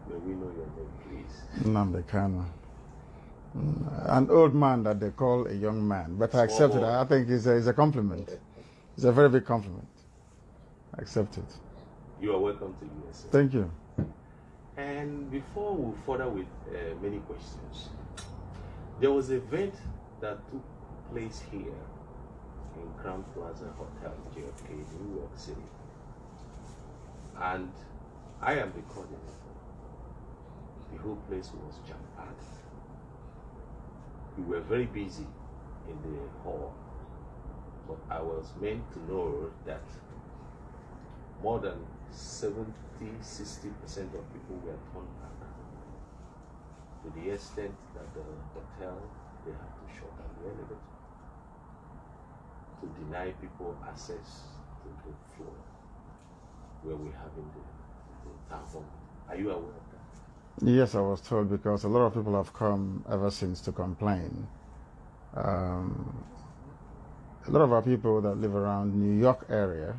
May we know your name, please? NNAMDI KANU. An old man that they call a young man, but I accept it. I think it's a compliment. It's a very big compliment. I accept it. You are welcome to USA. Thank you. And before we further with many questions, there was an event that took place here in Crown Plaza Hotel, JFK, New York City. And I am the coordinator. The whole place was jam-packed. We were very busy in the hall, but I was meant to know that more than 70–60% of people were turned back, to the extent that the hotel, they have to shut down the elevator to deny people access to the floor where we're having the town hall. Are you aware of that? Yes, I was told, because a lot of people have come ever since to complain. A lot of our people that live around New York area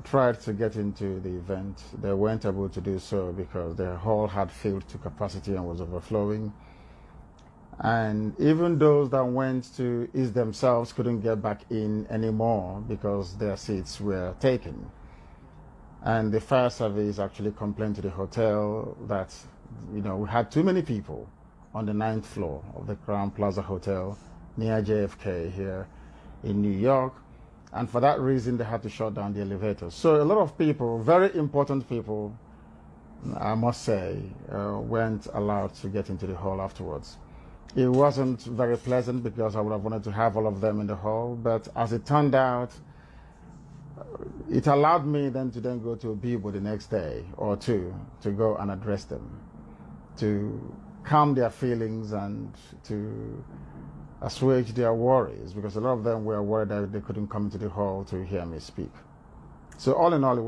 tried to get into the event. They weren't able to do so because their hall had filled to capacity and was overflowing. And even those that went to ease themselves couldn't get back in anymore because their seats were taken. And the fire service actually complained to the hotel that, we had too many people on the 9th floor of the Crown Plaza Hotel near JFK here in New York. And for that reason, they had to shut down the elevators. So a lot of people, very important people, I must say, weren't allowed to get into the hall afterwards. It wasn't very pleasant because I would have wanted to have all of them in the hall, but as it turned out, it allowed me then to go to a Bibo the next day or two to go and address them, to calm their feelings and to assuage their worries, because a lot of them were worried that they couldn't come into the hall to hear me speak. So all in all, it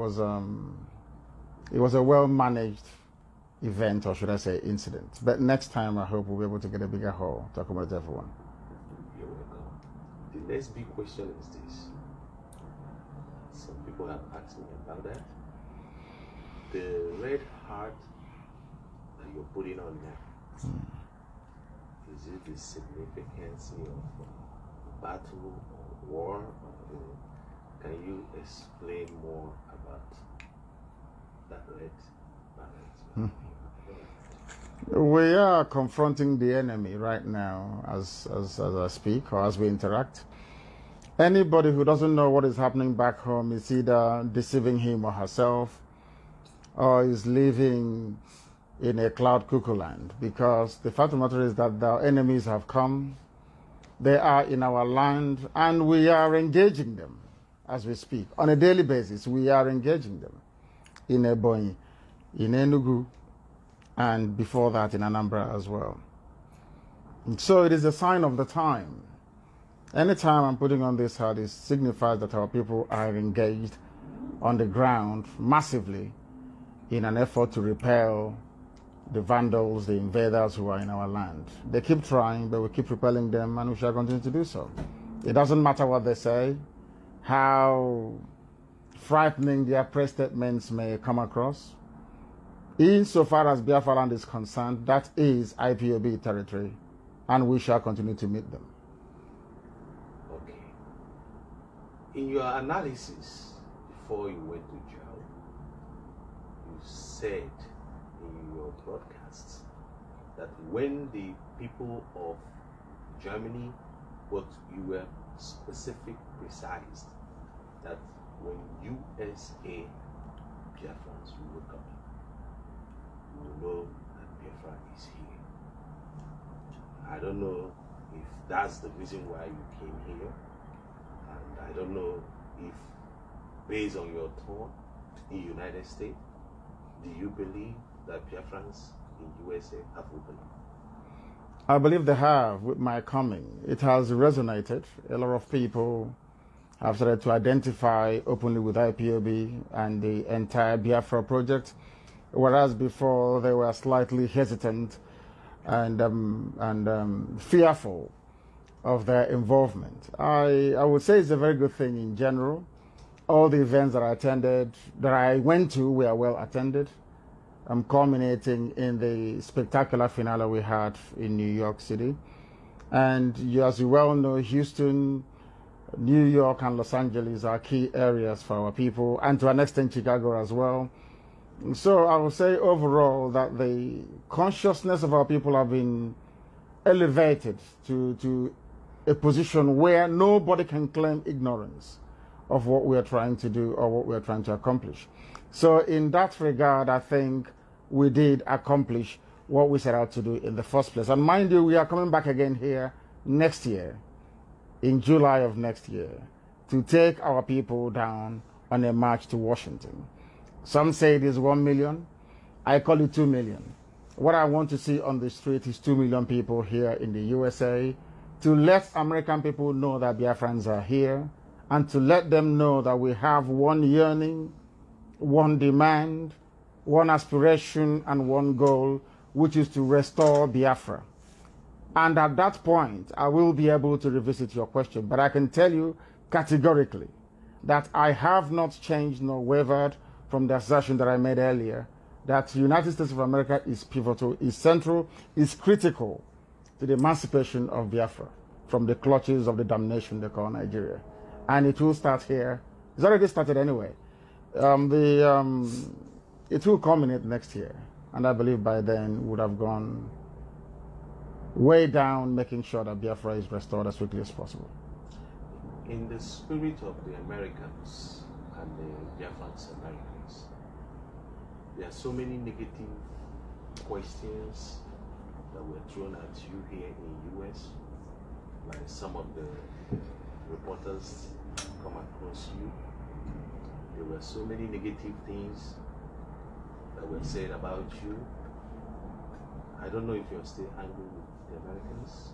was a well-managed event, or should I say incident. But next time, I hope we'll be able to get a bigger hall to accommodate everyone. You're welcome. The next big question is this. Some people have asked me about that. The red heart that you're putting on now, is it the significance of battle or war? Can you explain more about that red balance? We are confronting the enemy right now as I speak or as we interact. Anybody who doesn't know what is happening back home is either deceiving him or herself, or is living in a cloud cuckoo land, because the fact of the matter is that the enemies have come, they are in our land, and we are engaging them as we speak. On a daily basis, we are engaging them in Ebonyi, in Enugu, and before that in Anambra as well. And so it is a sign of the time. Anytime I'm putting on this hat, it signifies that our people are engaged on the ground massively in an effort to repel the vandals, the invaders who are in our land. They keep trying, but we keep repelling them, and we shall continue to do so. It doesn't matter what they say, how frightening their press statements may come across. Insofar as Biafra land is concerned, that is IPOB territory, and we shall continue to meet them. Okay. In your analysis before you went to jail, you said in your broadcasts that when the people of Germany, but you were specific, precise, that when USA Biafrans will come, you will know that Biafra is here. I don't know if that's the reason why you came here, and I don't know if, based on your tour in the United States, do you believe that Biafrans in USA have opened up? I believe they have with my coming. It has resonated. A lot of people have started to identify openly with IPOB and the entire Biafra project, whereas before they were slightly hesitant and fearful of their involvement. I would say it's a very good thing in general. All the events that I attended, that I went to, were well attended. culminating in the spectacular finale we had in New York City. And as you well know, Houston, New York, and Los Angeles are key areas for our people, and to an extent Chicago as well. So I would say overall that the consciousness of our people have been elevated to a position where nobody can claim ignorance of what we are trying to do or what we are trying to accomplish. So in that regard, I think we did accomplish what we set out to do in the first place. And mind you, we are coming back again here next year, in July of next year, to take our people down on a march to Washington. Some say it is 1 million. I call it 2 million. What I want to see on the street is 2 million people here in the USA, to let American people know that Biafrans are here, and to let them know that we have one yearning, one demand, one aspiration, and one goal, which is to restore Biafra. And at that point, I will be able to revisit your question. But I can tell you categorically that I have not changed nor wavered from the assertion that I made earlier, that the United States of America is pivotal, is central, is critical to the emancipation of Biafra from the clutches of the damnation they call Nigeria. And it will start here. It's already started anyway. It will culminate next year. And I believe by then would have gone way down, making sure that Biafra is restored as quickly as possible. In the spirit of the Americans and the Biafrans Americans, there are so many negative questions that were thrown at you here in the US, by some of the reporters come across you. There were so many negative things that were said about you. I don't know if you're still angry with the Americans,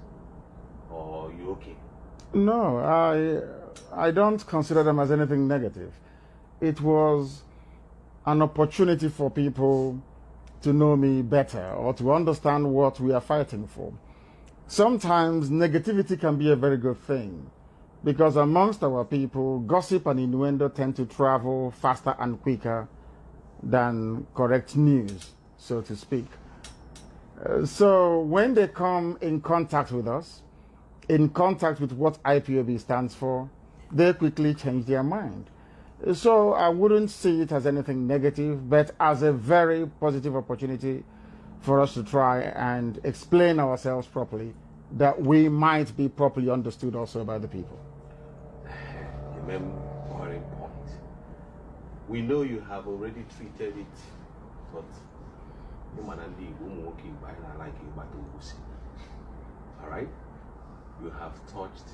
or you okay? No, I don't consider them as anything negative. It was an opportunity for people to know me better or to understand what we are fighting for. Sometimes negativity can be a very good thing, because amongst our people, gossip and innuendo tend to travel faster and quicker than correct news, so to speak. So when they come in contact with us, in contact with what IPOB stands for, they quickly change their mind. So I wouldn't see it as anything negative, but as a very positive opportunity for us to try and explain ourselves properly, that we might be properly understood also by the people. Remember, point. We know you have already treated it, but all right? You have touched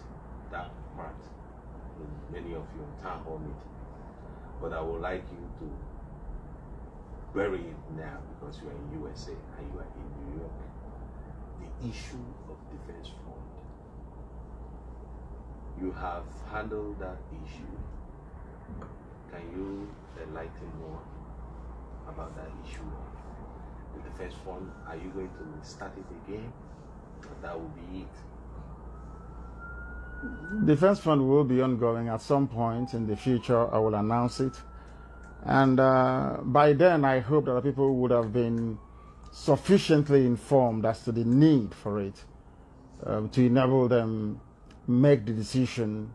that part in many of your town hall meetings. But I would like you to bury it now, because you are in USA and you are in New York. The issue of defense fund. You have handled that issue. Can you enlighten more about that issue of the defense fund? Are you going to start it again? Or that will be it? Defense fund will be ongoing at some point in the future. I will announce it. And by then, I hope that people would have been sufficiently informed as to the need for it to enable them make the decision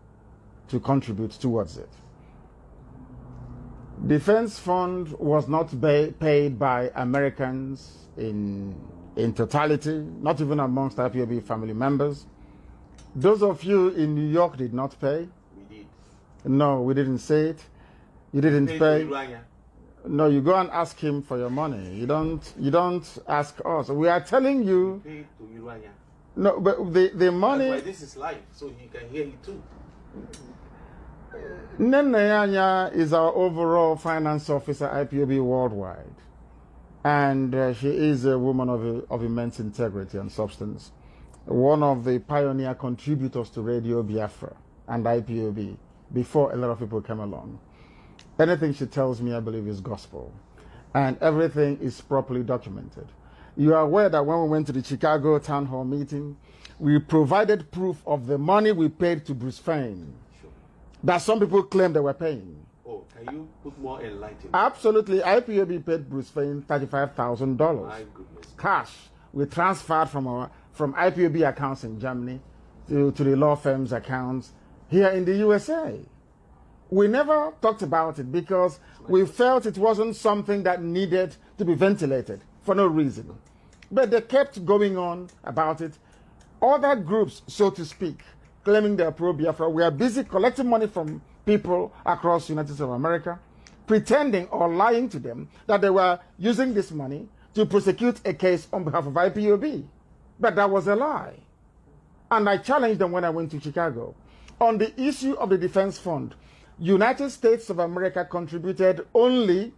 to contribute towards it. Defense fund was not paid by Americans in totality, not even amongst IPOB family members. Those of you in New York did not pay. We did. No, we didn't say it. You didn't pay. No, you go and ask him for your money. You don't ask us. We are telling you. We paid to Urania. No, but the money. That's why this is live, so he can hear you too. NNAMDI is our overall finance officer, IPOB worldwide, and she is a woman of immense integrity and substance. One of the pioneer contributors to Radio Biafra and IPOB before a lot of people came along. Anything she tells me, I believe, is gospel, and everything is properly documented. You are aware that when we went to the Chicago town hall meeting, we provided proof of the money we paid to Bruce Fein. Sure. That some people claim they were paying. Oh, Can you put more enlightenment? Absolutely. IPOB paid Bruce Fein $35,000 My goodness. cash. We transferred from IPOB accounts in Germany to the law firm's accounts here in the USA. We never talked about it because we felt it wasn't something that needed to be ventilated for no reason. But they kept going on about it. Other groups, so to speak, claiming they're pro-Biafra, we are busy collecting money from people across the United States of America, pretending or lying to them that they were using this money to prosecute a case on behalf of IPOB. But that was a lie. And I challenged them when I went to Chicago. On the issue of the defense fund, United States of America contributed only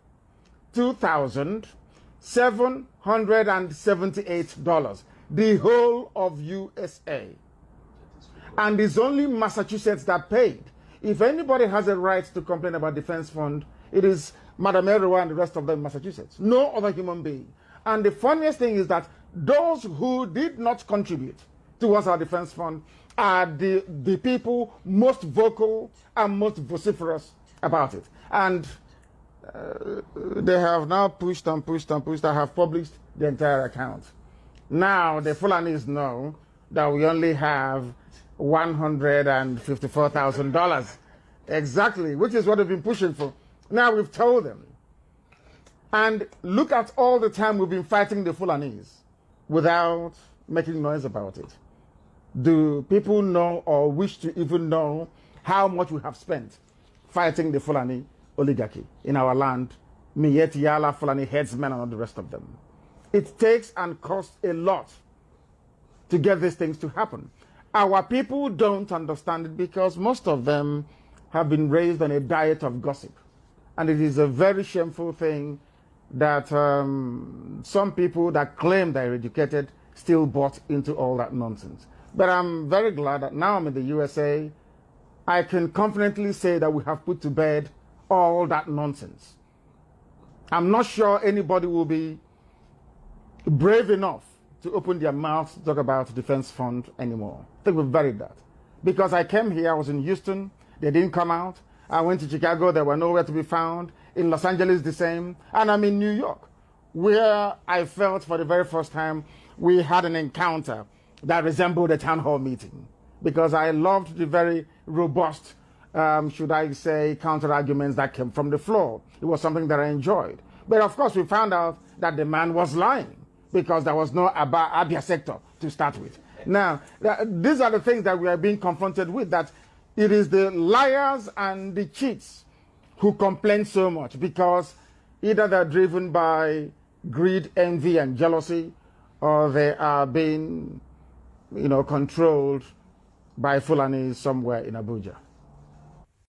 $2,778, the whole of USA. And it's only Massachusetts that paid. If anybody has a right to complain about defense fund, it is Madam Erua and the rest of them in Massachusetts. No other human being. And the funniest thing is that those who did not contribute towards our defense fund are the people most vocal and most vociferous about it. And they have now pushed and pushed and pushed. I have published the entire account. Now the Fulanis know that we only have $154,000. Exactly, which is what we've been pushing for. Now we've told them. And look at all the time we've been fighting the Fulanis without making noise about it. Do people know or wish to even know how much we have spent fighting the Fulani oligarchy in our land, Miyetti Yala, Fulani headsmen, and all the rest of them? It takes and costs a lot to get these things to happen. Our people don't understand it because most of them have been raised on a diet of gossip. And it is a very shameful thing that some people that claim they're educated still bought into all that nonsense. But I'm very glad that now I'm in the USA, I can confidently say that we have put to bed all that nonsense. I'm not sure anybody will be brave enough to open their mouths to talk about defense fund anymore. I think we've buried that. Because I came here, I was in Houston, they didn't come out. I went to Chicago, they were nowhere to be found. In Los Angeles, the same. And I'm in New York, where I felt for the very first time we had an encounter that resembled a town hall meeting. Because I loved the very robust, should I say, counter-arguments that came from the floor. It was something that I enjoyed. But of course, we found out that the man was lying because there was no Abia sector to start with. Now, these are the things that we are being confronted with, that it is the liars and the cheats who complain so much because either they're driven by greed, envy, and jealousy, or they are being, controlled by Fulani somewhere in Abuja.